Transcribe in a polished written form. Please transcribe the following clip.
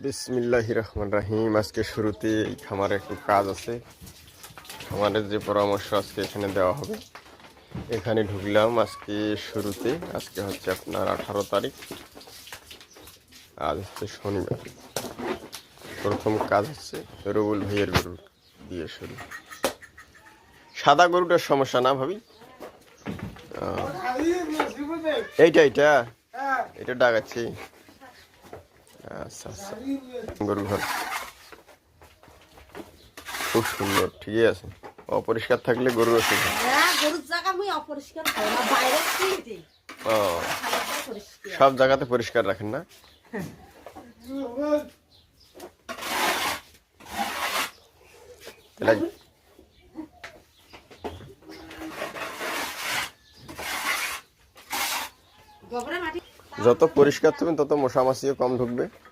বিসমিল্লাহির রহমানির রহিম। আজকে শুরুতে এই খামারে একটু কাজ আছে। খামারের যে পরামর্শ আজকে এখানে দেওয়া হবে, এখানে ঢুকলাম আজকে শুরুতে। আজকে হচ্ছে আপনার 18 তারিখ, আজ হচ্ছে শনিবার। প্রথম কাজ হচ্ছে রবুল ভাইয়ের গরু দিয়ে শুরু। সাদা গরুটার সমস্যা না ভাবি? এইটা এইটা এটা ডাকাচ্ছি। আচ্ছা আচ্ছা, গরু ঘর খুব সুন্দর, ঠিকই আছে। অপরিষ্কার থাকলে গরুর অসুবিধা। ও, সব জায়গাতে পরিষ্কার রাখেন না? তাহলে যত পরিষ্কার থাকবেন তত মশা মাছিও কম ঢুকবে।